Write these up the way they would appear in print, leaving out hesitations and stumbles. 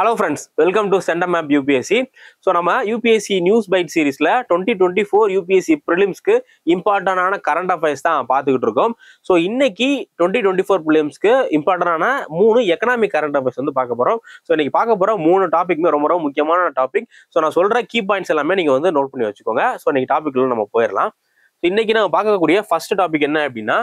Hello friends, welcome to Sendam App UPSC. So நம்ம UPSC News Bite சீரிஸ்ல 2024 UPSC prelims-க்கு இம்பார்ட்டன்டான current affairs தான் பார்த்துக்கிட்டு இருக்கோம். ஸோ இன்னைக்கு 2024 prelims-க்கு இம்பார்ட்டன்டான 3 எக்கனாமிக் கரண்ட் அஃபேர்ஸ் வந்து பார்க்க போறோம். ஸோ இன்னைக்கு பார்க்க போற 3 டாபிக்மே ரொம்ப ரொம்ப முக்கியமான டாபிக். ஸோ நான் சொல்ற கீ பாயிண்ட்ஸ் எல்லாமே நீங்க வந்து நோட் பண்ணி வச்சுக்கோங்க. ஸோ இன்னைக்கு டாபிக்ல நம்ம போயிடலாம். இன்னைக்கு நம்ம பார்க்கக்கூடிய ஃபர்ஸ்ட் டாபிக் என்ன அப்படின்னா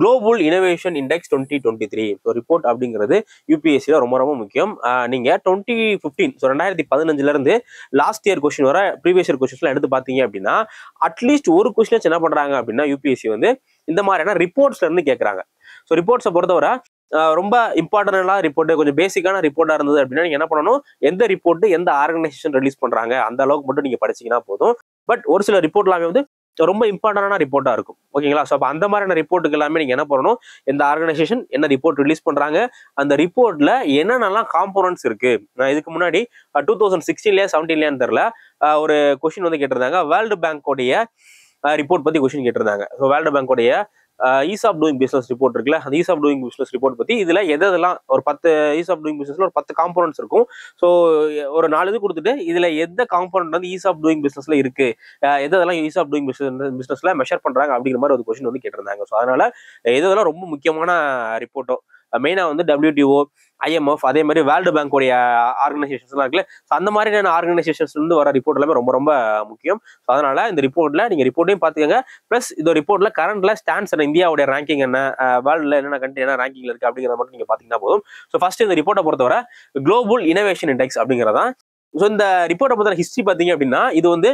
global innovation index 2023. So report அப்படிங்கிறது யூபிஎஸ்சியில் ரொம்ப ரொம்ப முக்கியம். நீங்கள் 2015 ஸோ 2015 லாஸ்ட் இயர் கொஸ்டின் வர ப்ரீவியஸ் இயர் கொஸ்டின்ஸ்லாம் எடுத்து பார்த்தீங்க அப்படின்னா அட்லீஸ்ட் ஒரு கொஸ்டின் என்ன பண்ணுறாங்க அப்படின்னா யூபிஎஸ்சி வந்து இந்த மாதிரியான ரிப்போர்ட்ஸ்ல இருந்து கேட்குறாங்க. ஸோ ரிப்போர்ட்ஸை பொறுத்தவரை ரொம்ப இம்பார்ட்டன்டான ரிப்போர்ட், கொஞ்சம் பேசிக்கான ரிப்போர்ட்டாக இருந்தது அப்படின்னா நீங்கள் என்ன பண்ணணும், எந்த ரிப்போர்ட் எந்த ஆர்கனைசேஷன் ரிலீஸ் பண்ணுறாங்க அந்த அளவுக்கு மட்டும் நீங்கள் படிச்சிங்கன்னா போதும். பட் ஒரு சில ரிப்போர்ட்லாமே வந்து ரொம்ப இம்பார்ட்டன்டான ரிப்போர்ட்டா இருக்கும். ஓகேங்களா? ஸோ அப்போ அந்த மாதிரியான ரிப்போர்ட்டுக்கு எல்லாமே நீங்க என்ன பண்ணணும், எந்த ஆர்கனைசேஷன் என்ன ரிப்போர்ட் ரிலீஸ் பண்றாங்க, அந்த ரிப்போர்ட்ல என்னென்னலாம் காம்போனன்ட்ஸ் இருக்கு. இதுக்கு முன்னாடி 2016 17 தெரியல ஒரு கொஸ்டின் வந்து கேட்டிருந்தாங்க. வேர்ல்டு பேங்கோடைய ரிப்போர்ட் பத்தி கொஸ்டின் கேட்டிருந்தாங்க. ஸோ வேர்ல்டு பேங்கோடைய ease of doing business report இருக்குல்ல, அந்த ease of doing business report பத்தி இதுல எதெல்லாம் ஒரு 10 ஈஸ் ஆஃப் டூயிங் பிசினஸ்ல ஒரு 10 காம்போனன்ட்ஸ் இருக்கும். ஸோ ஒரு 4 இது கொடுத்துட்டு இதுல எந்த காம்போனன்ட் வந்து ஈஸ் ஆஃப் டூயிங் பிசினஸ்ல இருக்கு, எதெல்லாம் ஈஸ் ஆஃப் டூயிங் பிசினஸ்ல மெஷர் பண்றாங்க அப்படிங்கிற மாதிரி ஒரு கொஸ்டின் வந்து கேட்டிருந்தாங்க. ஸோ அதனால இதெல்லாம் ரொம்ப முக்கியமான ரிப்போர்ட்டோ மெயினா வந்து WTO, IMF, அதே மாதிரி வேர்ல்டு பேங்கோடைய ஆர்கனைசேஷன்ஸ்லாம் இருக்குல்ல, அந்த மாதிரியான ஆர்கனைசேஷன்ஸ் இருந்து வர ரிப்போர்ட் எல்லாமே ரொம்ப ரொம்ப முக்கியம். ஸோ அதனால இந்த ரிப்போர்ட்ல நீங்க ரிப்போர்ட்டையும் பார்த்துக்கோங்க, பிளஸ் இந்த ரிப்போர்ட்ல கரண்ட்ல ஸ்டாண்ட்ஸ் என்ன, இந்தியாவுடைய ரேங்கிங் என்ன, வேர்ல்டுல என்னென்ன கண்ட்ரி என்ன ரேங்கிங்ல இருக்கு அப்படிங்கிறத மட்டும் நீங்க பாத்தீங்கன்னா போதும். ஸோ ஃபர்ஸ்ட் இந்த ரிப்போர்ட்டை பொறுத்தவரை குளோபல் இனோவேஷன் இண்டெக்ஸ் அப்படிங்கிறதான். ஸோ இந்த ரிப்போர்ட்டை பொறுத்தவரை ஹிஸ்டரி பார்த்தீங்க அப்படின்னா இது வந்து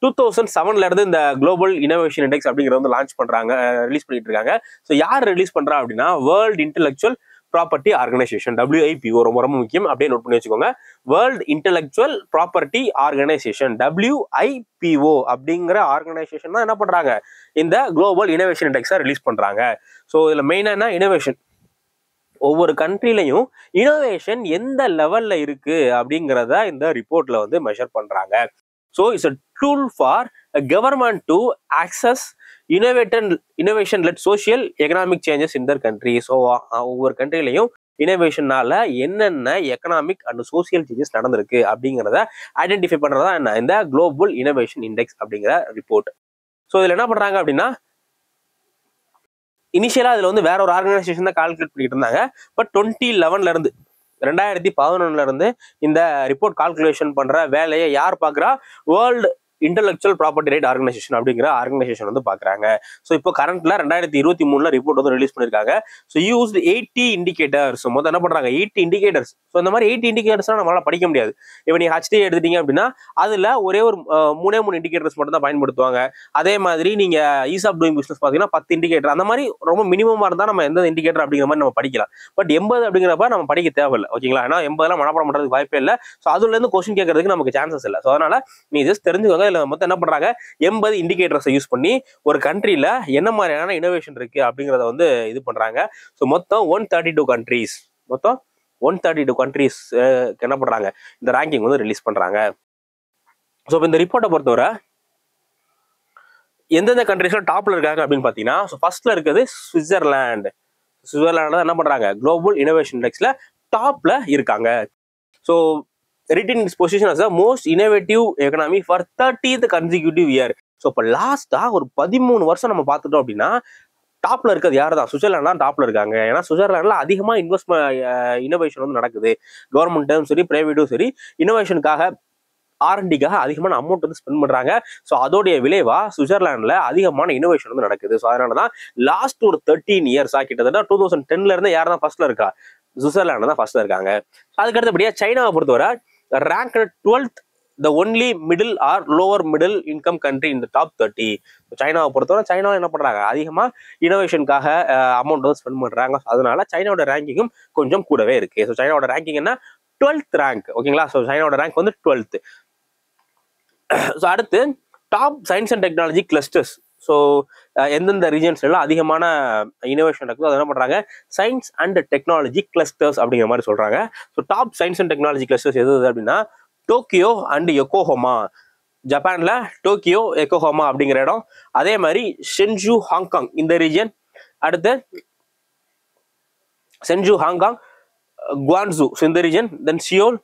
2007 இருந்து இந்த குளோபல் இனோவேஷன் இண்டெக்ஸ் அப்படிங்கிறத வந்து லான்ச் பண்றாங்க, ரிலீஸ் பண்ணிட்டு இருக்காங்க. ஸோ யார் ரிலீஸ் பண்றா அப்படின்னா world intellectual property organisation, WIPO, ரொம்ப ரொம்ப முக்கியம், அப்படியே நோட் பண்ணி வச்சுக்கோங்க. World intellectual property organisation WIPO அப்படிங்கிற ஆர்கனைசேஷன் தான் என்ன பண்றாங்க, இந்த குளோபல் இனோவேஷன் இண்டெக்ஸை ரிலீஸ் பண்றாங்க. ஸோ இதுல மெயினா என்ன, இனோவேஷன், ஒவ்வொரு கண்ட்ரிலையும் இனோவேஷன் எந்த லெவல்ல இருக்கு அப்படிங்கிறத இந்த ரிப்போர்ட்ல வந்து மெஷர் பண்றாங்க. So it's a tool for a government to access innovation led social economic changes in their country. So ஒவ்வொரு கண்ட்ரிலையும் இனோவேஷனால என்னென்ன எக்கனாமிக் அண்ட் சோசியல் சேஞ்சஸ் நடந்திருக்கு அப்படிங்கிறத ஐடென்டிஃபை பண்றதா என்ன இந்த குளோபல் இனோவேஷன் இண்டெக்ஸ் அப்படிங்கிற ரிப்போர்ட். ஸோ இதுல என்ன பண்றாங்க அப்படின்னா இனிஷியலா இதுல வந்து வேற ஒரு ஆர்கனைசேஷன் தான் கால்குலேட் பண்ணிட்டு இருந்தாங்க. பட் 2011 இருந்து இந்த ரிப்போர்ட் கால்குலேஷன் பண்ற வேலையை யார் பாக்குறா, world intellectual property right organisation அப்படிங்கிற ஆர்கனைசேஷன் வந்து பாக்குறாங்க. ஸோ இப்போ கரண்ட்ல 2023 ரிப்போர்ட் வந்து ரிலீஸ் பண்ணிருக்காங்க. ஸோ யூஸ்டு 80 இண்டிகேட்டர்ஸ், மொத்தம் என்ன பண்றாங்க 80 இண்டிகேட்டர்ஸ். ஸோ இந்த மாதிரி 80 இண்டிகேட்டர்ஸ்லாம் நம்மளால படிக்க முடியாது. இப்போ நீங்க HT எடுத்துட்டீங்க அப்படின்னா அதுல ஒரே ஒரு 3 இண்டிகேட்டர்ஸ் மட்டும் தான் பயன்படுத்துவாங்க. அதே மாதிரி நீங்க ஈஸ் ஆஃப் டூயிங் பிசினஸ் பாத்தீங்கன்னா 10 இண்டிகேட்டர், அந்த மாதிரி ரொம்ப மினிமமா இருந்தா நம்ம எந்த இண்டிகேட்டர் அப்படிங்கிற மாதிரி நம்ம படிக்கலாம். பட் 80 அப்படிங்கிறப்ப நம்ம படிக்க தேவையில்லை. ஓகேங்களா? ஏன்னா 80 மனப்பாடம் பண்றதுக்கு வாய்ப்பே இல்லை. ஸோ அதுல இருந்து கொஸ்டின் கேட்கறதுக்கு நமக்கு சான்சஸ் இல்லை. ஸோ அதனால நீ ஜஸ்ட் தெரிஞ்சுக்கோங்க. இதுல மொத்தம் என்ன பண்றாங்க 80 இண்டிகேட்டர்ஸை யூஸ் பண்ணி ஒரு கண்ட்ரில என்ன மாதிரியான இனோவேஷன் இருக்கு அப்படிங்கிறத வந்து இது பண்றாங்க. ஸோ மொத்தம் 132 கண்ட்ரீஸ், மொத்தம் 132 கண்ட்ரீஸ் என்ன பண்றாங்க இந்த ரேங்கிங் வந்து ரிலீஸ் பண்றாங்க. ஸோ இந்த ரிப்போர்ட்டை பொறுத்தவரை எந்தெந்த கண்ட்ரீஸ்ல டாப்ல இருக்காங்க அப்படின்னு பாத்தீங்கன்னா, ஃபர்ஸ்ட்ல இருக்கிறது சுவிட்சர்லாந்து. சுவிட்சர்லாந்து என்ன பண்றாங்க குளோபல் இனோவேஷன் இண்டெக்ஸ்ல டாப்ல இருக்காங்க. So written its position as the most innovative economy for 30th consecutive year. So இப்போ லாஸ்டா ஒரு 13 வருஷம் நம்ம பார்த்துட்டோம் அப்படின்னா டாப்ல இருக்கிறது யாரு தான், சுவிட்சர்லாந்து தான் டாப்ல இருக்காங்க. ஏன்னா சுவிட்சர்லாந்துல அதிகமா இனோவேஷன் வந்து நடக்குது. கவர்மெண்ட்டும் சரி பிரைவேட்டும் சரி இனோவேஷனுக்காக R&Dக்காக அதிகமான அமௌண்ட் வந்து ஸ்பெண்ட் பண்றாங்க. ஸோ அதோடைய விளைவா சுவிட்சர்லாந்துல அதிகமான இனோவேஷன் வந்து நடக்குது. ஸோ அதனாலதான் லாஸ்ட் ஒரு 13 இயர்ஸா கிட்டத்தட்ட 2010 இருந்து யார் தான் ஃபர்ஸ்ட்ல இருக்கா, சுவிட்சர்லாந்து தான் ஃபர்ஸ்ட்ல இருக்காங்க. அதுக்கு அடுத்தபடியா சைனாவை பொறுத்தவரை ranked 12th the only middle or lower middle income country in the top 30. சைனாவை பொறுத்தவரை சைனாவை என்ன பண்றாங்க அதிகமா இனோவேஷனுக்காக அமௌண்ட் வந்து ஸ்பெண்ட் பண்றாங்க. அதனால சைனாவோட ரேங்கிங்கும் கொஞ்சம் கூடவே இருக்கு. ஸோ சைனாவோட ரேங்கிங் என்ன 12th ரேங்க். ஓகேங்களா? ஸோ சைனாவோட ரேங்க் வந்து 12th. ஸோ அடுத்து top science and technology clusters. So எந்தெந்த ரீஜன்ஸ்ல எல்லாம் அதிகமான இனோவேஷன் இருக்குதோ அதை என்ன பண்றாங்க சயின்ஸ் அண்ட் டெக்னாலஜி கிளஸ்டர்ஸ் அப்படிங்கிற மாதிரி சொல்றாங்க. So top science and technology clusters எது அப்படின்னா டோக்கியோ அண்ட் யோகோஹாமா, ஜப்பான்ல டோக்கியோ யோகோஹாமா அப்படிங்கிற இடம். அதே மாதிரி சென்ஜூ ஹாங்காங் இந்த ரீஜன். அடுத்து சென்ஜூ ஹாங்காங், குவான்சு இந்த ரீஜன். தென் சியோல்,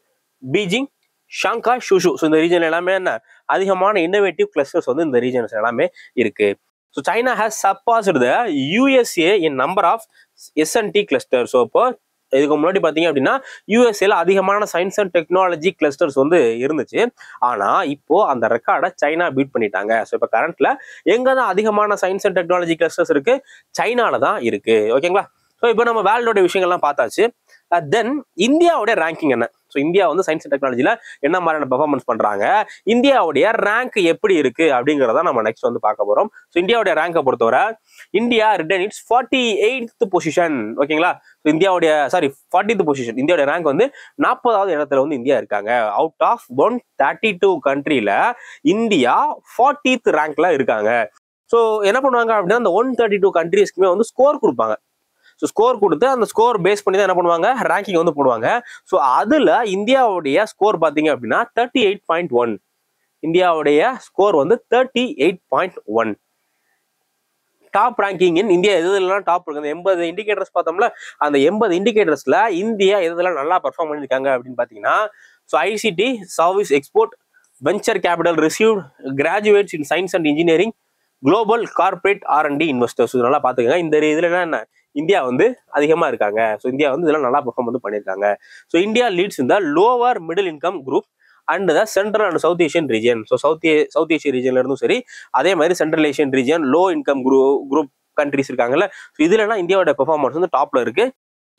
பீஜிங், ஷாங்காய், ஷூஷு. ஸோ இந்த ரீஜன் எல்லாமே என்ன அதிகமான இன்னோவேட்டிவ் கிளஸ்டர்ஸ் வந்து இந்த ரீஜன்ஸ் எல்லாமே இருக்கு. So China has surpassed the USA in number of S&T cluster. So இப்போ இதுக்கு முன்னாடி பார்த்தீங்க அப்படின்னா யூஎஸ்ஏல அதிகமான சயின்ஸ் அண்ட் டெக்னாலஜி கிளஸ்டர்ஸ் வந்து இருந்துச்சு. ஆனா இப்போ அந்த ரெக்கார்டை சைனா பீட் பண்ணிட்டாங்க. ஸோ இப்போ கரண்ட்ல எங்க தான் அதிகமான சயின்ஸ் அண்ட் டெக்னாலஜி கிளஸ்டர்ஸ் இருக்கு? சைனால தான் இருக்கு. ஓகேங்களா? ஸோ இப்போ நம்ம வேர்ல்டோட விஷயங்கள்லாம் பார்த்தாச்சு. தென் இந்தியாவுடைய ரேங்கிங் என்ன? ஸோ இந்தியா வந்து சயின்ஸ் அண்ட் டெக்னாலஜியில் என்ன மாதிரியான பெர்ஃபார்மன்ஸ் பண்ணுறாங்க, இந்தியாவுடைய ரேங்க் எப்படி இருக்கு அப்படிங்கிறத நம்ம நெக்ஸ்ட் வந்து பார்க்க போகிறோம். ஸோ இந்தியாவுடைய ரேங்கை பொறுத்தவரை India retained its 48th position. ஓகேங்களா? ஸோ இந்தியாவுடைய 40th பொசிஷன். இந்தியாவுடைய ரேங்க் வந்து 40வது இடத்துல வந்து இந்தியா இருக்காங்க. அவுட் ஆஃப் 132 கண்ட்ரியில இந்தியா 40th ரேங்க்ல இருக்காங்க. ஸோ என்ன பண்ணுவாங்க அப்படின்னா அந்த 132 கண்ட்ரிஸ்க்குமே வந்து ஸ்கோர் கொடுப்பாங்க. ஸோ ஸ்கோர் கொடுத்து அந்த ஸ்கோர் பேஸ் பண்ணி தான் என்ன பண்ணுவாங்க, ரேங்கிங் வந்து போடுவாங்க. ஸோ அதில் இந்தியாவுடைய ஸ்கோர் பார்த்தீங்க அப்படின்னா 38.1. இந்தியாவுடைய ஸ்கோர் வந்து 38.1. டாப் ரேங்கிங் இன் இந்தியா எதுலாம் டாப் இருக்கு, அந்த 80 இண்டிகேட்டர்ஸ் பார்த்தோம்ல, அந்த 80 இண்டிகேட்டர்ஸ்ல இந்தியா எதெல்லாம் நல்லா பர்ஃபார்ம் பண்ணியிருக்காங்க அப்படின்னு பார்த்தீங்கன்னா, so ICT, service export, venture capital received, graduates in science and engineering, global corporate R&D investors. இது நல்லா பார்த்துக்கங்க. இந்த இதில் என்ன இந்தியா வந்து அதிகமாக இருக்காங்க. ஸோ இந்தியா வந்து இதெல்லாம் நல்லா பெர்ஃபார்ம் வந்து பண்ணியிருக்காங்க. ஸோ இந்தியா லீட்ஸ் இந்த lower middle income group and the central and South Asian region. So South Asian ரீஜன்ல இருந்தும் சரி, அதே மாதிரி Central Asian region, low income group countries இருக்காங்கல்ல. ஸோ இதுலலாம் இந்தியாவோட பெர்ஃபார்மன்ஸ் வந்து டாப்ல இருக்கு.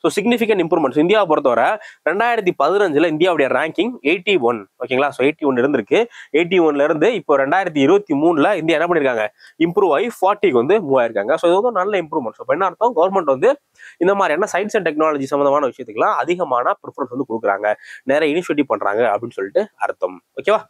ஸோ சிக்னிஃபிகன்ட் இம்ப்ரூவ்மெண்ட்ஸ் இந்தியாவை பொறுத்தவரை 2015 இந்தியாவுடைய ரேங்கிங் 81. ஓகேங்களா? ஸோ 81 இருந்திருக்கு. 81ல இருந்து இப்போ 2023 இந்தியா என்ன பண்ணிருக்காங்க, இம்ப்ரூவ் ஆகி 40க்கு வந்து மூவ் ஆயிருக்காங்க. ஸோ இது வந்து நல்ல இம்ப்ரூவ்மெண்ட். ஸோ என்ன அர்த்தம், கவர்மெண்ட் வந்து இந்த மாதிரியான சயின்ஸ் அண்ட் டெக்னாலஜி சம்பந்தமான விஷயத்துக்குலாம் அதிகமான ப்ரிஃபரன்ஸ் வந்து கொடுக்குறாங்க, நிறைய இனிஷியேட்டிவ் பண்றாங்க அப்படின்னு சொல்லிட்டு அர்த்தம். ஓகேவா?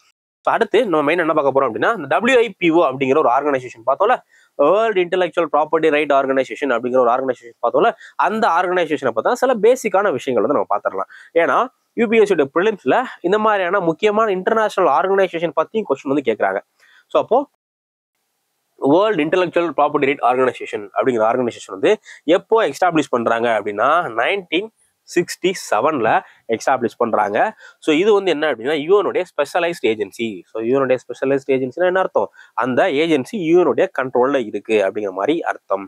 அடுத்து நம்ம மெயின் என்ன பார்க்க போறோம் அப்படின்னா, இந்த WIPO அப்படிங்கிற ஒரு ஆர்கனைசேஷன் பார்த்தோம்ல, world intellectual property right organisation அப்படிங்கிற ஒரு ஆர்கனைசேஷன் பார்த்தோம்ல, அந்த ஆர்கனைசேஷனை பார்த்தா சில பேசிக்கான விஷயங்கள் வந்து நம்ம பார்த்துடலாம். ஏன்னா யூபிஎஸ்சியோட ப்ரிலிம்ஸ்ல இந்த மாதிரியான முக்கியமான இன்டர்நேஷனல் ஆர்கனைசேஷன் பத்தியும் கொஸ்டின் வந்து கேட்கறாங்க. ஸோ அப்போ world intellectual property right organisation அப்படிங்கிற ஆர்கனைசேஷன் வந்து எப்போ எஸ்டாப்ளிஷ் பண்றாங்க அப்படின்னா 1967ல எஸ்டாப்ளிஷ் பண்றாங்க. ஸோ இது வந்து என்ன அப்படின்னா யூஎனுடைய ஸ்பெஷலைஸ்ட் ஏஜென்சி. ஸோ யூஎனுடைய ஸ்பெஷலைஸ்ட் ஏஜென்சினா என்ன அர்த்தம், அந்த ஏஜென்சி யூஎனுடைய கண்ட்ரோல்ல இருக்கு அப்படிங்கிற மாதிரி அர்த்தம்.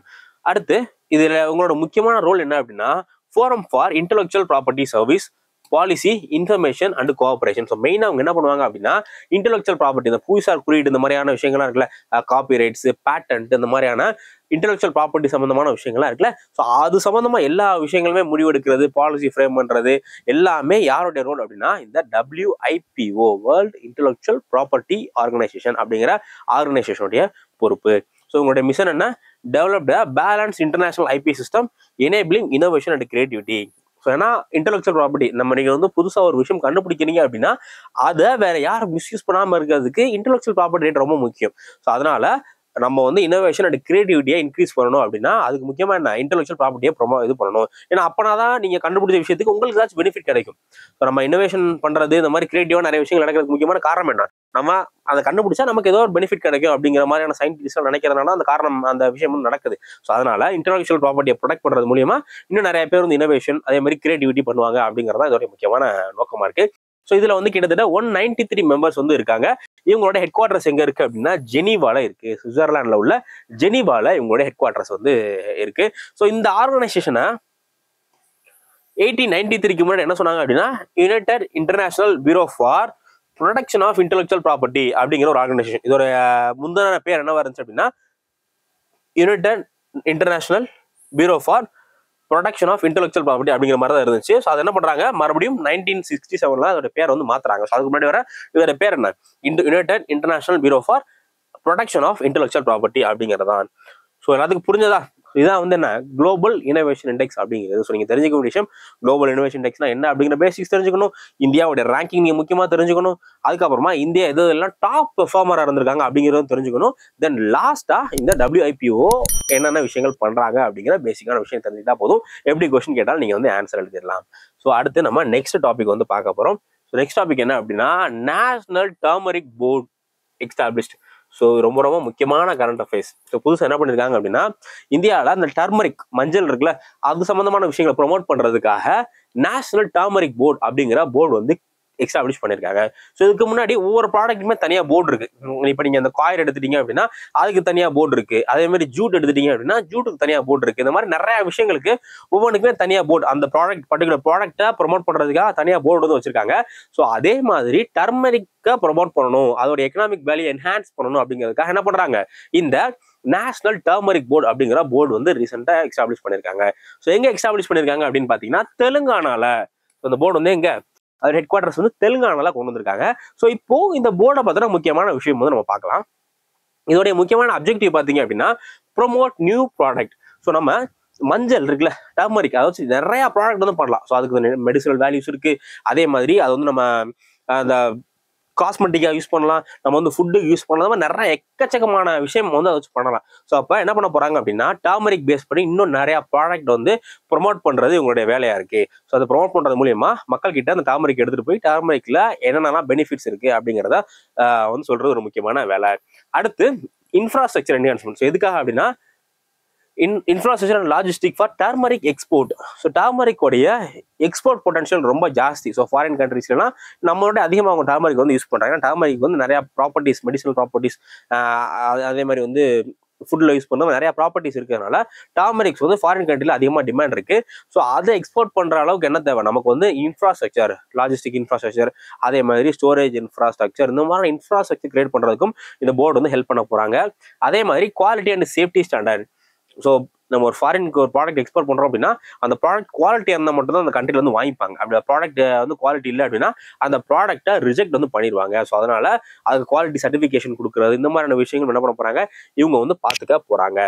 அடுத்து இதுல உங்களோட முக்கியமான ரோல் என்ன அப்படின்னா, forum for intellectual property service, policy, information and cooperation. So மெயினாக அவங்க என்ன பண்ணுவாங்க அப்படின்னா, இன்டெலெக்சுவல் ப்ராப்பர்ட்டி, இந்த புவிசார் குறியீடு, இந்த மாதிரியான விஷயங்கள்லாம் இருக்குல்ல, காப்பி ரைட்ஸ், பேட்டன்ட், இந்த மாதிரியான இன்டெலெக்சுவல் ப்ராப்பர்ட்டி சம்பந்தமான விஷயங்கள்லாம் இருக்குல்ல. ஸோ அது சம்பந்தமா எல்லா விஷயங்களுமே முடிவெடுக்கிறது, பாலிசி ஃப்ரேம் பண்றது எல்லாமே யாருடைய ரோல் அப்படின்னா இந்த WIPO, world intellectual property organisation அப்படிங்கிற ஆர்கனைசேஷனுடைய பொறுப்பு. ஸோ உங்களுடைய மிஷன் என்ன, develop the balance international IP system enabling innovation and creativity. So ஏன்னா இன்டெலெக்சுவல் ப்ராப்பர்ட்டி நம்ம நீங்கள் வந்து புதுசாக ஒரு விஷயம் கண்டுபிடிக்கிறீங்க அப்படின்னா அதை வேற யாரும் மிஸ்யூஸ் பண்ணாமல் இருக்கிறதுக்கு இன்டெலெக்சுவல் ப்ராப்பர்ட்டி ரேட் ரொம்ப முக்கியம். ஸோ அதனால நம்ம வந்து இன்னோவேஷன் அண்ட் கிரியேட்டிவிட்டியை இன்க்ரீஸ் பண்ணணும் அப்படின்னா அதுக்கு முக்கியமாக என்ன, இன்டெலெக்சுவல் ப்ராப்பர்ட்டியை இது பண்ணணும். ஏன்னா அப்பனா தான் நீங்கள் கண்டுபிடிச்ச விஷயத்துக்கு உங்களுக்கு ஏதாச்சும் பெனிஃபிட் கிடைக்கும். ஸோ நம்ம இன்னோவேஷன் பண்ணுறது, இந்த மாதிரி கிரியேட்டிவாக நிறைய விஷயங்கள் நடக்கிறதுக்கு முக்கியமான காரணம் என்ன, நம்ம அதை கண்டுபிடிச்சா நமக்கு ஏதோ ஒரு பெனிஃபிட் கிடைக்கும் அப்படிங்கிற மாதிரியான சயின்டிஸ்ட்லாம் நினைக்கிறதுனால அந்த காரணம் அந்த விஷயம் வந்து நடக்குது. ஸோ அதனால இன்டெலெக்சுவல் ப்ராப்பர்ட்டியை ப்ரொடெக்ட் பண்ணுறது மூலியமா இன்னும் நிறைய பேர் வந்து இன்னோவேஷன் அதே மாதிரி கிரியேட்டிவிட்டி பண்ணுவாங்க அப்படிங்கிறதா இதோட முக்கியமான நோக்கமா இருக்கு. ஸோ இதுல வந்து கிட்டத்தட்ட 193 மெம்பர்ஸ் வந்து இருக்காங்க. இவங்களோட ஹெட் குவார்டர்ஸ் எங்க இருக்கு அப்படின்னா ஜெனீவால இருக்கு. சுவிட்சர்லாந்துல உள்ள ஜெனீவால இவங்களோட ஹெட் குவார்டர்ஸ் வந்து இருக்கு. ஸோ இந்த ஆர்கனைசேஷனை 1893க்கு முன்னாடி என்ன சொன்னாங்க அப்படின்னா United International Bureau for Protection of Intellectual Property அப்படிங்கிற ஒரு ஆர்கனைசேஷன். இதோட முந்தின பேர் என்னவா இருந்துச்சு அப்படின்னா United International Bureau for Protection of Intellectual Property அப்படிங்கிற மாதிரி தான் இருந்துச்சு. ஸோ அது என்ன பண்றாங்க, மறுபடியும் 1967 அதோட பேர் வந்து மாத்துறாங்க. ஸோ அதுக்கு முன்னாடி வர இதோட பேர் என்ன, United International Bureau for Protection of Intellectual Property அப்படிங்கிறதான். ஸோ எல்லாத்துக்கும் புரிஞ்சதா, இதுதான் வந்து என்ன குளோபல் இன்னோவேஷன் இண்டெக்ஸ் அப்படிங்கிறது. ஸோ நீங்க தெரிஞ்சுக்க வேண்டிய விஷயம் குளோபல் இன்னோவேஷன் இண்டெக்ஸ்னா என்ன அப்படிங்கிற பேசிக்ஸ் தெரிஞ்சுக்கணும், இந்தியாவோட ரேங்கிங் நீங்க முக்கியமா தெரிஞ்சுக்கணும், அதுக்கப்புறமா இந்தியா எதெல்லாம் டாப் பெர்ஃபார்மரா இருந்திருக்காங்க அப்படிங்கிறதும் தெரிஞ்சுக்கணும். தென் லாஸ்டா இந்த WIPO என்னென்ன விஷயங்கள் பண்றாங்க அப்படிங்கிற பேசிக்கான விஷயம் தெரிஞ்சுக்கிட்டா போதும். எப்படி கொஸ்டின் கேட்டாலும் நீங்க வந்து ஆன்சர் எழுதிடலாம். ஸோ அடுத்து நம்ம நெக்ஸ்ட் டாபிக் வந்து பார்க்க போறோம். ஸோ நெக்ஸ்ட் டாபிக் என்ன அப்படின்னா national turmeric board established. So ரொம்ப ரொம்ப முக்கியமான கரண்ட் அஃபேர்ஸ். ஸோ புதுசாக என்ன பண்ணியிருக்காங்க அப்படின்னா இந்தியாவில் அந்த டர்மரிக் மஞ்சள் இருக்குல்ல அது சம்பந்தமான விஷயங்களை ப்ரொமோட் பண்றதுக்காக நேஷனல் டர்மரிக் போர்டு அப்படிங்கிற போர்டு வந்து எஸ்டாப்ளிஷ் பண்ணியிருக்காங்க. ஸோ இதுக்கு முன்னாடி ஒவ்வொரு ப்ராடக்ட்டுமே தனியாக போர்டு இருக்கு. இப்போ நீங்க அந்த காயர் எடுத்துட்டீங்க அப்படின்னா அதுக்கு தனியாக போர்டு இருக்கு. அதே மாதிரி ஜூட் எடுத்துட்டீங்க அப்படின்னா ஜூட்டுக்கு தனியாக போர்டு இருக்கு. இந்த மாதிரி நிறைய விஷயங்களுக்கு ஒவ்வொன்றுக்குமே தனியாக போர்டு, அந்த ப்ராடக்ட் பர்டிகுலர் ப்ராடக்டை ப்ரொமோட் பண்றதுக்காக தனியாக போர்டு வந்து வச்சிருக்காங்க. ஸோ அதே மாதிரி டர்மரிக்கை ப்ரொமோட் பண்ணணும், அதோட எக்கனாமிக் வேல்யூ என்ஹான்ஸ் பண்ணணும் அப்படிங்கிறதுக்காக என்ன பண்றாங்க, இந்த நேஷனல் டர்மரிக் போர்டு அப்படிங்கிற போர்டு வந்து ரீசெண்டா எஸ்டாப்ளிஷ் பண்ணிருக்காங்க. ஸோ எங்க எஸ்டாப்ளிஷ் பண்ணிருக்காங்க அப்படின்னு பாத்தீங்கன்னா தெலுங்கானால. இந்த போர்டு வந்து எங்க, அது ஹெட் குவார்டர்ஸ் வந்து தெலுங்கானால கொண்டு வந்திருக்காங்க. ஸோ இப்போ இந்த போர்டை பத்தின முக்கியமான விஷயம் வந்து நம்ம பார்க்கலாம். இதோடைய முக்கியமான அப்ஜெக்டிவ் பாத்தீங்க அப்படின்னா ப்ரொமோட் நியூ ப்ராடக்ட். ஸோ நம்ம மஞ்சள் இருக்குல்ல, டர்மரிக், அதாவது நிறைய ப்ராடக்ட் வந்து பண்ணலாம். ஸோ அதுக்கு மெடிசனல் வேல்யூஸ் இருக்கு. அதே மாதிரி அது வந்து நம்ம அந்த காஸ்மெட்டிக்காக யூஸ் பண்ணலாம், நம்ம வந்து ஃபுட்டுக்கு யூஸ் பண்ணலாம், நிறைய எக்கச்சக்கமான விஷயம் வந்து அதை வச்சு பண்ணலாம். ஸோ அப்போ என்ன பண்ண போறாங்க அப்படின்னா டர்மரிக் பேஸ் பண்ணி இன்னும் நிறைய ப்ராடக்ட் வந்து ப்ரொமோட் பண்றது இவங்களுடைய வேலையா இருக்கு. ஸோ அதை ப்ரொமோட் பண்றது மூலியமா மக்கள் கிட்ட அந்த டர்மரிக் எடுத்துட்டு போய் டர்மரிக்ல என்னென்னலாம் பெனிஃபிட்ஸ் இருக்கு அப்படிங்கிறத வந்து சொல்றது ஒரு முக்கியமான வேலை. அடுத்து இன்ஃப்ராஸ்ட்ரக்சர் என்ஹான்ஸ்மெண்ட். ஸோ எதுக்காக அப்படின்னா infrastructure and logistic for turmeric export. So turmeric உடைய எக்ஸ்போர்ட் பொட்டன்ஷியல் ரொம்ப ஜாஸ்தி. ஸோ ஃபாரின் கண்ட்ரீஸ்லாம் நம்மளோட அதிகமாக அவங்க டர்மரிக் வந்து யூஸ் பண்றாங்க. டர்மரிக் வந்து நிறைய ப்ராப்பர்ட்டிஸ், மெடிசனல் ப்ராப்பர்ட்டிஸ், அதே மாதிரி வந்து ஃபுட்ல யூஸ் பண்ண நிறைய ப்ராப்பர்ட்டிஸ் இருக்கிறதுனால டர்மரிக்ஸ் வந்து ஃபாரின் கண்ட்ரில அதிகமாக டிமாண்ட் இருக்கு. ஸோ அதை எக்ஸ்போர்ட் பண்ற அளவுக்கு என்ன தேவை, நமக்கு வந்து இன்ஃப்ராஸ்ட்ரக்சர், லாஜிஸ்டிக் இன்ஃப்ராஸ்ட்ரக்சர், அதே மாதிரி ஸ்டோரேஜ் இன்ஃப்ராஸ்ட்ரக்சர், இந்த மாதிரி இன்ஃப்ராஸ்ட்ரக்சர் கிரியேட் பண்றதுக்கும் இந்த போர்டு வந்து ஹெல்ப் பண்ண போறாங்க. அதே மாதிரி quality and safety standard. So நம்ம ஒரு ஃபாரினுக்கு ஒரு ப்ராடக்ட் எக்ஸ்போர்ட் பண்றோம் அப்படின்னா அந்த ப்ராடக்ட் குவாலிட்டியாக இருந்தால் மட்டும் தான் அந்த கண்ட்ரில வந்து வாங்கிப்பாங்க. அப்படி ப்ராடக்ட் வந்து குவாலிட்டி இல்லை அப்படின்னா அந்த ப்ராடக்ட்டை ரிஜெக்ட் வந்து பண்ணிடுவாங்க. ஸோ அதனால அதுக்கு குவாலிட்டி சர்டிஃபிகேஷன் கொடுக்குறது, இந்த மாதிரியான விஷயங்கள் என்ன பண்ண போறாங்க, இவங்க வந்து பார்த்துக்க போறாங்க.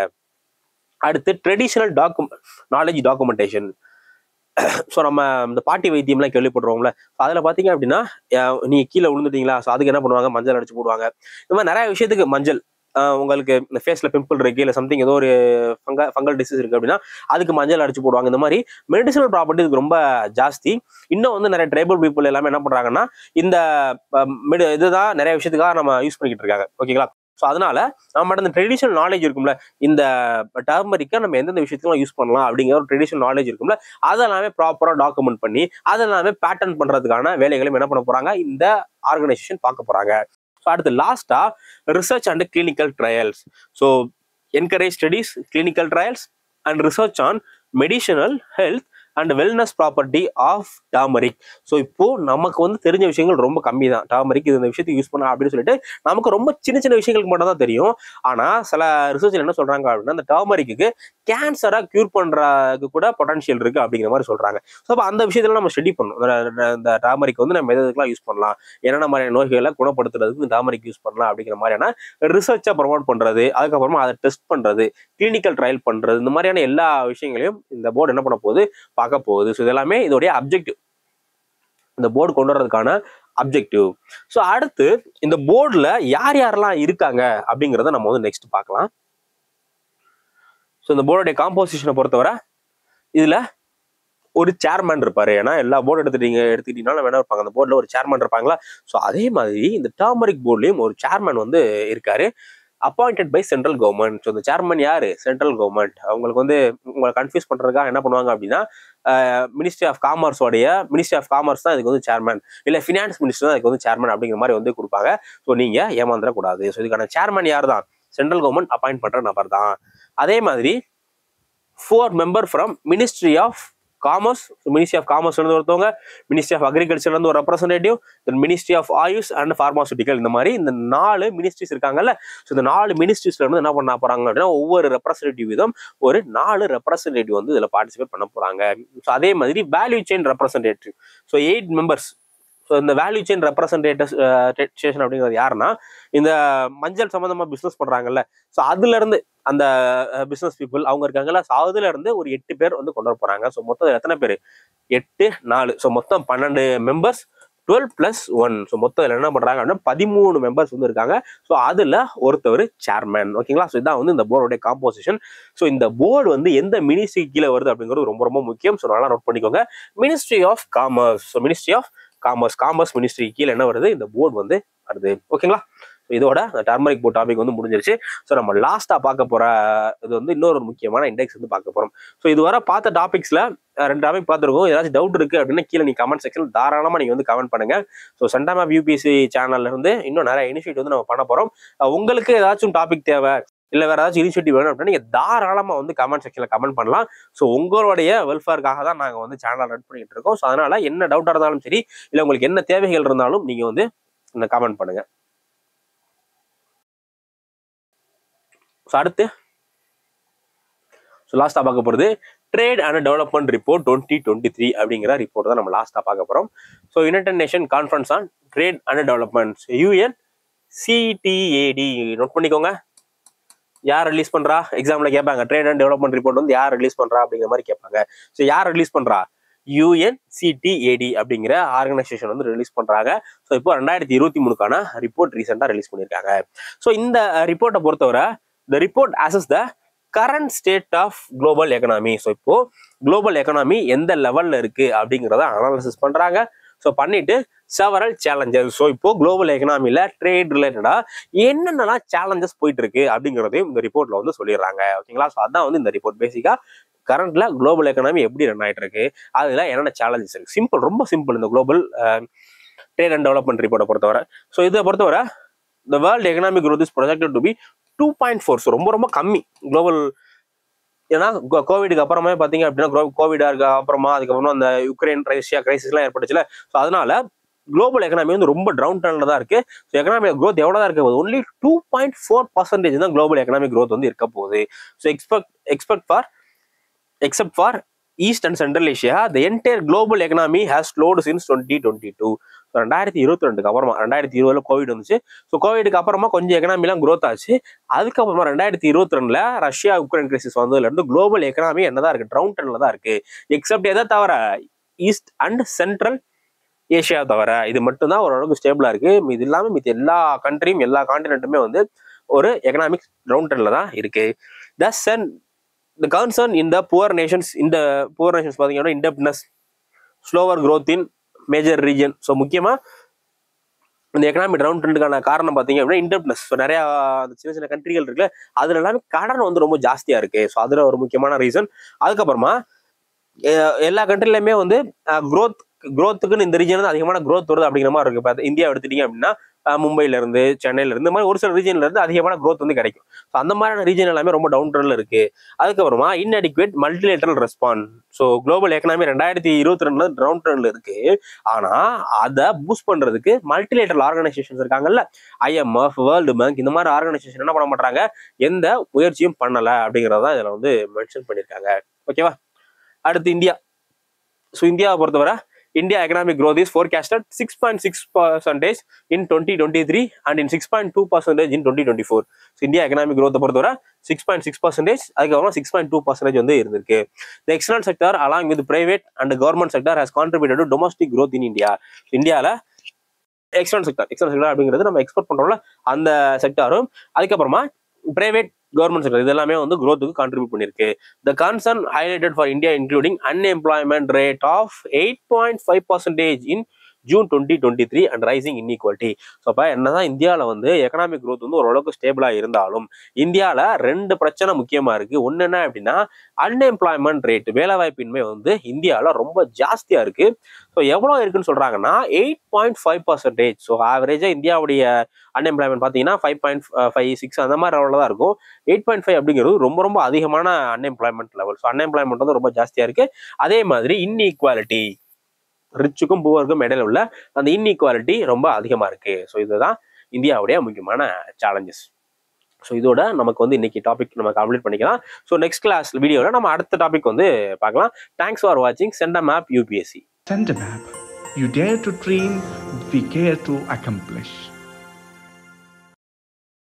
அடுத்து ட்ரெடிஷனல் நாலேஜ் டாக்குமெண்டேஷன். ஸோ நம்ம இந்த பாட்டி வைத்தியம்லாம் கேள்விப்படுறோம்ல, அதில் பார்த்தீங்க அப்படின்னா நீங்க கீழே விழுந்துட்டீங்களா, ஸோ அதுக்கு என்ன பண்ணுவாங்க, மஞ்சள் அடிச்சு போடுவாங்க. இந்த மாதிரி நிறைய விஷயத்துக்கு மஞ்சள், உங்களுக்கு இந்த ஃபேஸ்ல பிம்பிள் இருக்கு, இல்லை சம்திங் ஏதோ ஒரு ஃபங்கல் டிசீஸ் இருக்கு அப்படின்னா அதுக்கு மஞ்சள் அடிச்சு போடுவாங்க. இந்த மாதிரி மெடிசனல் ப்ராப்பர்ட்டி ரொம்ப ஜாஸ்தி. இன்னும் வந்து நிறைய ட்ரைபல் பீப்புள் எல்லாமே என்ன பண்றாங்கன்னா இந்த இதுதான் நிறைய விஷயத்துக்காக நம்ம யூஸ் பண்ணிக்கிட்டு இருக்காங்க. ஓகேங்களா? ஸோ அதனால நம்மகிட்ட இந்த ட்ரெடிஷனல் நாலேஜ் இருக்கும்ல, இந்த டர்மரிக்கை நம்ம எந்தெந்த விஷயத்துக்கும் யூஸ் பண்ணலாம் அப்படிங்கிற ஒரு ட்ரெடிஷனல் நாலேஜ் இருக்கும்ல, அதெல்லாமே ப்ராப்பராக டாக்குமெண்ட் பண்ணி அதெல்லாமே பேட்டர்ன் பண்றதுக்கான வேலைகளும் என்ன பண்ண போறாங்க, இந்த ஆர்கனைசேஷன் பார்க்க போறாங்க. ஸோ அடுத்து லாஸ்டா research and clinical trials. So encourage studies, clinical trials and research on medicinal health and wellness property of turmeric. So இப்போ நமக்கு வந்து தெரிஞ்ச விஷயங்கள் ரொம்ப கம்மி தான். டர்மரிக் இந்த விஷயத்துக்கு யூஸ் பண்ணலாம் அப்படின்னு சொல்லிட்டு நமக்கு ரொம்ப சின்ன சின்ன விஷயங்களுக்கு மட்டும் தான் தெரியும். ஆனா சில ரிசர்ச்ல என்ன சொல்றாங்க அப்படின்னா இந்த டர்மரிக்கு கேன்சரா கியூர் பண்றதுக்கு கூட பொட்டன்ஷியல் இருக்கு அப்படிங்கிற மாதிரி சொல்றாங்க. ஸோ அப்போ அந்த விஷயத்துல நம்ம ஸ்டடி பண்ணணும். இந்த டர்மரிக் வந்து நம்ம எதுக்கெல்லாம் யூஸ் பண்ணலாம், என்னென்ன மாதிரியான நோய்களை குணப்படுத்துறதுக்கு டர்மரிக் யூஸ் பண்ணலாம் அப்படிங்கிற மாதிரியான ரிசர்ச்சை ப்ரொமோட் பண்றது, அதுக்கப்புறமா அதை டெஸ்ட் பண்றது, கிளினிக்கல் ட்ரையல் பண்றது, இந்த மாதிரியான எல்லா விஷயங்களையும் இந்த போர்டு என்ன பண்ண போகுது, பார்க்க போகுது. ஸோ இதெல்லாமே இதோடைய அப்ஜெக்டிவ், இந்த போர்டு கொண்டு வர்றதுக்கான அப்ஜெக்டிவ். ஸோ அடுத்து இந்த போர்டுல யார் யாரெல்லாம் இருக்காங்க அப்படிங்கிறத நம்ம வந்து நெக்ஸ்ட் பார்க்கலாம். ஸோ இந்த போர்டுடைய காம்போசிஷனை பொறுத்தவரை இதுல ஒரு சேர்மேன் இருப்பாரு. ஏன்னா எல்லா போர்டு எடுத்துக்கிட்டீங்கன்னா வேணா இருப்பாங்க, அந்த போர்டுல ஒரு சேர்மேன் இருப்பாங்களா. ஸோ அதே மாதிரி இந்த டர்மரிக் போர்ட்லயும் ஒரு சேர்மேன் வந்து இருக்காரு, appointed by central government. So இந்த சேர்மன் யாரு, சென்ட்ரல் கவர்மெண்ட். அவங்களுக்கு வந்து உங்களை கன்ஃபியூஸ் பண்றதுக்காக என்ன பண்ணுவாங்க அப்படின்னா மினிஸ்ட்ரி ஆஃப் காமர்ஸ் தான் இதுக்கு வந்து சேர்மன், இல்லை ஃபினான்ஸ் மினிஸ்டர் தான் இதுக்கு வந்து சேர்மன் அப்படிங்கிற மாதிரி வந்து கொடுப்பாங்க. ஸோ நீங்க ஏமாந்துடக்கூடாது. ஸோ இதுக்கான சேர்மன் யார் தான், சென்ட்ரல் கவர்மெண்ட் அப்பாயிண்ட் பண்ற நபர் தான். அதே மாதிரி 4 member from ministry of commerce, ministry of காமர்ஸ்ல இருந்து ஒருத்தவங்க, மினிஸ்ட்ரி ஆஃப் அக்ரிகல்ச்சர்ல இருந்து ஒரு representative, ministry of AYUSH and pharmaceutical. இந்த மாதிரி இந்த 4 மினிஸ்ட்ரிஸ் இருக்காங்கல்ல. ஸோ இந்த 4 மினிஸ்ட்ரிஸ்ல இருந்து என்ன பண்ண போறாங்க அப்படின்னா ஒவ்வொரு ரெப்ரஸன்டேட்டிவ் வீதம் ஒரு 4 ரெப்ரஸன்டேட்டிவ் வந்து இதுல பார்ட்டிசிபேட் பண்ண போறாங்க. ஸோ அதே மாதிரி value chain representative, so 8 members. So இந்த வேல்யூ செயின் ரெப்ரஸன்டேஷன் அப்படிங்கிறது யாருன்னா இந்த மஞ்சள் சம்பந்தமா பிசினஸ் பண்றாங்கல்ல, ஸோ அதுல இருந்து அந்த பிசினஸ் பீப்புள் அவங்க இருக்காங்கல்ல, ஸோ அதுல இருந்து ஒரு 8 பேர் வந்து கொண்டு வர போறாங்க. ஸோ மொத்தம் எத்தனை பேர், 8 4, ஸோ மொத்தம் 12 மெம்பர்ஸ், 12 + 1. ஸோ மொத்தம் என்ன பண்றாங்க அப்படின்னா 13 மெம்பர்ஸ் வந்து இருக்காங்க. ஸோ அதுல ஒருத்தவர் சேர்மேன். ஓகேங்களா? ஸோ இதான் வந்து இந்த போர்டோட காம்போசிஷன். ஸோ இந்த போர்டு வந்து எந்த மினிஸ்ட்ரி கீழே வருது அப்படிங்கிறது ரொம்ப ரொம்ப முக்கியம். ஸோ நல்லா நோட் பண்ணிக்கோங்க, Ministry of Commerce. So Ministry of commerce ministry கீழே என்ன வருது, இந்த போர்டு வந்து வருது. ஓகேங்களா? இதோட டர்மரிக் போர்ட் டாபிக் வந்து முடிஞ்சிருச்சு. ஸோ நம்ம லாஸ்டா பார்க்க போற இது வந்து இன்னொரு முக்கியமான இண்டெக்ஸ் வந்து பார்க்க போறோம். ஸோ இதுவரை பார்த்த டாபிக்ஸ்ல 2 டாபிக் பார்த்துருக்கோம். ஏதாச்சும் டவுட் இருக்கு அப்படின்னா கீழே நீங்க கமெண்ட் செக்ஷன் தாராளமா நீங்க வந்து கமெண்ட் பண்ணுங்க. ஸோ சென்டாமேப் யூபிஎஸ்சி சேனல்ல இருந்து இன்னும் நிறைய இனிஷியேட்டிவ் வந்து நம்ம பண்ண போறோம். உங்களுக்கு ஏதாச்சும் டாபிக் தேவை இல்ல வேற ஏதாச்சும் இனிஷியேட்டிவ் வேணும் அப்படின்னா நீங்க தாராளமா வந்து கமெண்ட் செக்ஷன்ல கமெண்ட் பண்ணலாம். ஸோ உங்களுடைய வெல்ஃபேருக்காக தான் நாங்க வந்து சேனல் ரன் பண்ணிட்டு இருக்கோம். ஸோ அதனால என்ன டவுட்டா இருந்தாலும் சரி, இல்ல உங்களுக்கு என்ன தேவைகள் இருந்தாலும் நீங்க வந்து இந்த கமெண்ட் பண்ணுங்க. ஸோ அடுத்து லாஸ்டா பார்க்க போறது ட்ரேட் அண்ட் டெவலப்மெண்ட் ரிப்போர்ட் 2023 அப்படிங்கிற ரிப்போர்ட் தான் நம்ம லாஸ்டா பார்க்க போறோம். So United Nation Conference on Trade and Development UNCTAD note பண்ணிக்கோங்க. யார் ரிலீஸ் பண்றா எக்ஸாம்ல கேட்பாங்க. ட்ரேட் அண்ட் டெவலப்மெண்ட் ரிப்போர்ட் வந்து யார் ரிலீஸ் பண்றா அப்படிங்கிற மாதிரி கேட்பாங்க. ஸோ யார் ரிலீஸ் பண்றா? UNCTAD அப்படிங்கிற ஆர்கனைசேஷன் வந்து ரிலீஸ் பண்றாங்க. ஸோ இப்போ 2023க்கான ரிப்போர்ட் ரீசெண்டா ரிலீஸ் பண்ணியிருக்காங்க. ஸோ இந்த ரிப்போர்ட்டை பொறுத்தவரை the report assess the current state of global economy. So இப்போ குளோபல் எக்கனாமி எந்த லெவல்ல இருக்கு அப்படிங்கிறத அனாலிசிஸ் பண்றாங்க. ஸோ பண்ணிட்டு செவரல் சேலஞ்சஸ். ஸோ இப்போ குளோபல் எக்கனாமில ட்ரேட் ரிலேட்டடா என்னென்னலாம் சேலஞ்சஸ் போயிட்டு இருக்கு அப்படிங்கிறதையும் இந்த ரிப்போர்ட்ல வந்து சொல்லிடுறாங்க. ஓகேங்களா? ஸோ அதான் வந்து இந்த ரிப்போர்ட் பேசிக்கா கரண்ட்ல குளோபல் எக்கனாமி எப்படி ரன் ஆயிட்டு இருக்கு, அதுல என்னென்ன சேலஞ்சஸ் இருக்கு. சிம்பிள், ரொம்ப சிம்பிள் இந்த குளோபல் ட்ரேட் அண்ட் டெவலப்மெண்ட் ரிப்போர்ட்டை பொறுத்தவரை. ஸோ இதை பொறுத்தவரை the world economic growth is projected to be 2.4. So ரொம்ப ரொம்ப கம்மி குளோபல். ஏன்னா கோவிடுக்கு அப்புறமே பார்த்தீங்க அப்படின்னா கோவிடா இருக்க அப்புறமா அதுக்கப்புறமா அந்த யுக்ரைன் ரஷ்யா கிரைசிஸ்லாம் ஏற்பட்டுச்சுல. ஸோ அதனால குளோபல் எக்கனாமி வந்து ரொம்ப டவுன் டர்ன்ல தான் இருக்கு. ஸோ எக்கனாமிக் க்ரோத் எவ்வளோ தான் இருக்க போகுது? ஒன்லி 2.4% தான் குளோபல் எக்கனாமிக் க்ரோத் வந்து இருக்க போகுது. So except for East and Central Asia, the entire global economy has slowed since 2022. 2022க்கு அப்புறமா 2020 கோவிட் வந்துச்சு. ஸோ கோவிடுக்கு அப்புறமா கொஞ்சம் எக்கனாமிலாம் க்ரோத் ஆச்சு. அதுக்கப்புறமா 2022 ரஷ்யா உக்ரைன் கிரைசிஸ் வந்ததுல இருந்து குளோபல் எக்கனாமி என்னதான் இருக்கு? டவுன் டர்ன்ல தான் இருக்கு. எக்ஸப்ட் எதை தவிர ஈஸ்ட் அண்ட் சென்ட்ரல் ஏஷியா தவிர இது மட்டும்தான் ஓரளவுக்கு ஸ்டேபிளா இருக்கு. இது இல்லாம மித்த எல்லா கண்ட்ரியும் எல்லா கான்டினென்ட்டுமே வந்து ஒரு எக்கனாமிக் டவுன் டர்ன்ல தான் இருக்கு. The concern in the poor nations பார்த்தீங்கன்னா indebtedness, slower growth in major region. So முக்கியமா இந்த எக்கனாமிக் டவுன் ட்ரெண்டுக்கான காரணம் பார்த்தீங்க அப்படின்னா indebtedness. ஸோ நிறைய சின்ன சின்ன கண்ட்ரிகள் இருக்குல்ல, அதுல எல்லாமே கடன் வந்து ரொம்ப ஜாஸ்தியா இருக்கு. ஸோ அதுல ஒரு முக்கியமான ரீசன். அதுக்கப்புறமா எல்லா கண்ட்ரிலையுமே வந்து க்ரோத்துக்குன்னு இந்த ரீஜன் வந்து அதிகமான க்ரோத் வருது அப்படிங்கிற மாதிரி இருக்கு. இப்போ இந்தியா எடுத்துட்டீங்க அப்படின்னா மும்பைல இருந்து சென்னையில இருந்து இந்த மாதிரி ஒரு சில ரீஜன்ல இருந்து அதிகமான க்ரோத் வந்து கிடைக்கும். ஸோ அந்த மாதிரியான ரீஜன் எல்லாமே ரொம்ப டவுன் ட்ரெண்ட்ல இருக்கு. அதுக்கப்புறமா inadequate multilateral response. So global economy 2022 down ட்ரெண்ட்ல இருக்கு. ஆனா அதை பூஸ்ட் பண்றதுக்கு மல்டிலேட்டரல் ஆர்கனைசேஷன்ஸ் இருக்காங்கல்ல, IMF, வேர்ல்டு பேங்க், இந்த மாதிரி ஆர்கனைசேஷன் என்ன பண்ண மாட்டாங்க, எந்த முயற்சியும் பண்ணல அப்படிங்கறத இதுல வந்து மென்ஷன் பண்ணிருக்காங்க. ஓகேவா? அடுத்து இந்தியா. ஸோ இந்தியாவை பொறுத்தவரை India economic growth is forecasted 6.6% in 2023 and in 6.2% in 2024. So India economic growth பொறுத்தவரை 6.6%, அதுக்கப்புறம் 6.2% வந்து இருந்திருக்கு. The external sector along with private and government sector has contributed to domestic growth in India. இந்தியால external sector அப்படிங்கிறது நம்ம export பண்றோம்ல, அந்த செக்டாரும் அதுக்கப்புறமா private government sector இது எல்லாமே வந்து growth-க்கு கான்ட்ரிபியூட் பண்ணிருக்கு. The concern highlighted for India including unemployment rate of 8.5% in June 2023 and rising inequality. So அப்போ என்னதான் இந்தியாவில் வந்து எக்கனாமிக் க்ரோத் வந்து ஓரளவுக்கு ஸ்டேபிளா இருந்தாலும் இந்தியாவில் 2 பிரச்சனை முக்கியமா இருக்கு. ஒன்று என்ன அப்படின்னா அன்எம்ப்ளாய்மெண்ட் ரேட், வேலைவாய்ப்பின்மை வந்து இந்தியாவில் ரொம்ப ஜாஸ்தியா இருக்கு. ஸோ எவ்வளோ இருக்குன்னு சொல்றாங்கன்னா 8.5%. ஸோ ஆவரேஜா இந்தியாவுடைய அன்எம்ப்ளாய்மெண்ட் பார்த்தீங்கன்னா 5.56 அந்த மாதிரி லெவலில் தான் இருக்கும். 8.5 அப்படிங்கிறது ரொம்ப ரொம்ப அதிகமான அன்எம்ப்ளாய்மெண்ட் லெவல். ஸோ அன்எம்ப்ளாய்மெண்ட் வந்து ரொம்ப ஜாஸ்தியா இருக்கு. அதே மாதிரி இன்இக்வாலிட்டி, ரிச்சுக்கும் புவருக்கும் இடையில உள்ள அந்த இன்இக்வாலிட்டி ரொம்ப அதிகமா இருக்கு. ஸோ இதுதான் இந்தியாவுடைய முக்கியமான சேலஞ்சஸ். ஸோ இதோட நமக்கு வந்து இன்னைக்கு டாபிக் நம்ம கம்ப்ளீட் பண்ணிக்கலாம். ஸோ நெக்ஸ்ட் கிளாஸ் வீடியோவில் நம்ம அடுத்த டாபிக் வந்து பார்க்கலாம். தேங்க்ஸ் ஃபார் வாட்சிங் சென்டாமேப் UPSC. Sendomap. You dare to dream, we care to accomplish.